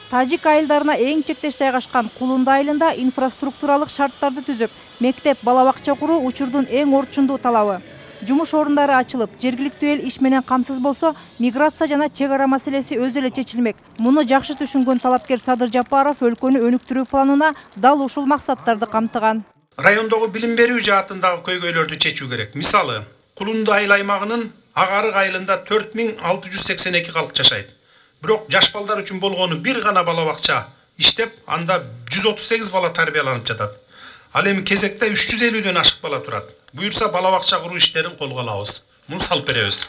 Тажик айылдарына эң чектеш жайгашкан Кулунду айылында инфраструктуралык шарттарды түзүп, мектеп, бала бакча куруу учурдун эң орчундуу талабы. Жумуш орундары ачылып, жергиликтүү эл иш менен камсыз болсо, миграция жана чек ара маселеси өзү эле чечилмек. Муну жакшы түшүнгөн талапкер Садыр Жапаров өлкөнү өнүктүрүү планына дал ушул максаттарды камтыган. Райондогу билим берүү жаатындагы көйгөйлөрдү чечүү керек. Мисалы, Кулунду айыл аймагынын Агарык айылында 4682 калк жашайт. Бирок жаш балдар үчүн болгону бир гана бала бакча иштеп, анда 138 бала тарбияланып жатат. Ал эми кезекте 350дөн ашык бала турат. Буюрса бала бакча куруу иштерин колго алабыз. Муну салып беребиз.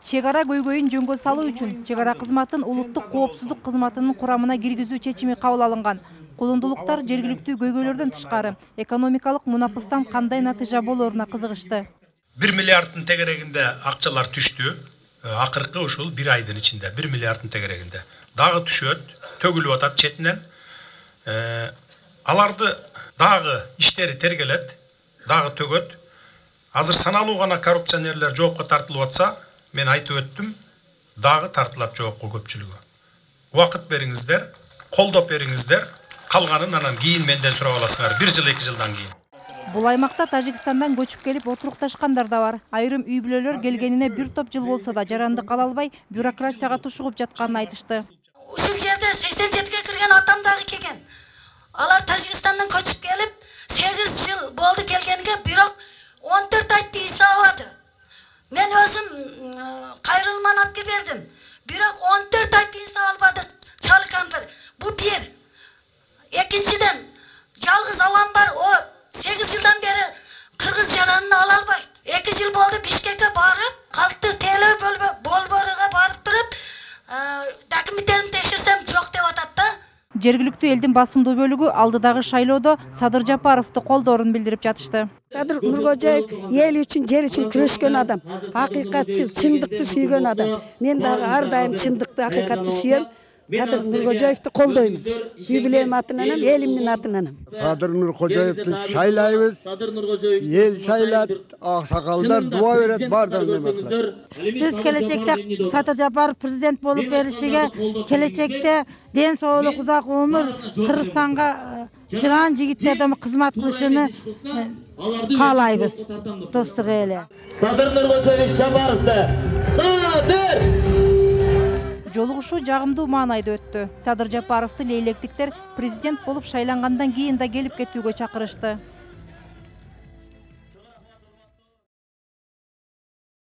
Чек ара көйгөйүн жөнгө салуу үчүн чек ара кызматын улуттук коопсуздук кызматынын курамына киргизүү чечими кабыл алынган. Кулундулуктар жергиликтүү көйгөйлөрдөн тышкары экономикалык мунапыстан кандай натыйжа болоруна кызыгышты. 1 миллиарддын тегерегинде акчалар түштү. Акыркы ушул 1 айдын ичинде 1 миллиарддын тегерегинде. Дагы түшөт, төгүлүп атат четинен. Аларды дагы иштери тергелет, дагы төгөт. Азыр саналуу гана коррупционерлер жоопко тартылып атса, мен айтып өттүм, дагы тартылат жоопко көпчүлүгү. Убакыт бериңиздер, колдоп бериңиздер, калганын анан кийин менден сурап аласыңар, 1 жыл 2 жылдан кийин. Бул аймакта Тажикстандан көчүп келип отурукташкандар да бар. Айрым үй бүлөлөр келгенине бир топ жыл болсо да жарандык ала албай, бюрократияга тушугуп жатканын айтышты. Ушул жерде 87-ге кирген атам дагы келген. Алар Тажикстандан көчүп келип, 8 жыл болду келгенге, бирок 14 айтты үй салбады. Мен өзүм кайрылман алып бердим. Бирок 14 айтты үй салбады. Чалы кампыр. Бу бир. Экинчиден, жалгыз авам бар, о 8 жылдан бери кыргыз жаранын ала албайт. 2 жыл болду Бишкекке барып, калкты теле болборуга барып туруп, документтерин текшерсем жок деп атат да. Жергиликтүү элдин басымдуу бөлүгү алдыдагы шайлоодо Садыр Жапаровду колдоорун билдирип жатышты. Садыр Нуркожоев эл үчүн, жер үчүн күрөшкөн адам, акыйкатчыл, чындыкты сүйгөн адам. Мен дагы ар дайым чындыкты, акыйкатты сүйөм. Садыр Нуркожоевду колдоймун. Үй бүлөм атынан, элимдин атынан. Садыр Нуркожоевду шайлайбыз. Эл шайлат, аксакалдар дуа берет, бардыгын эметет. Биз келечекте Садыр Жапаров президент болуп беришиге, келечекте ден соолук, узак өмүр, Кыргызстанга чыран жигиттерден кызмат кылышыны каалайбыз. Достук эле. Садыр Нуркожоев Жапаровду Садыр! Жолугушуу жагымдуу маанайда өттү. Садыр Жапаровду лейлектиктер президент болуп шайлангандан кийин да келип кетүүгө чакырышты.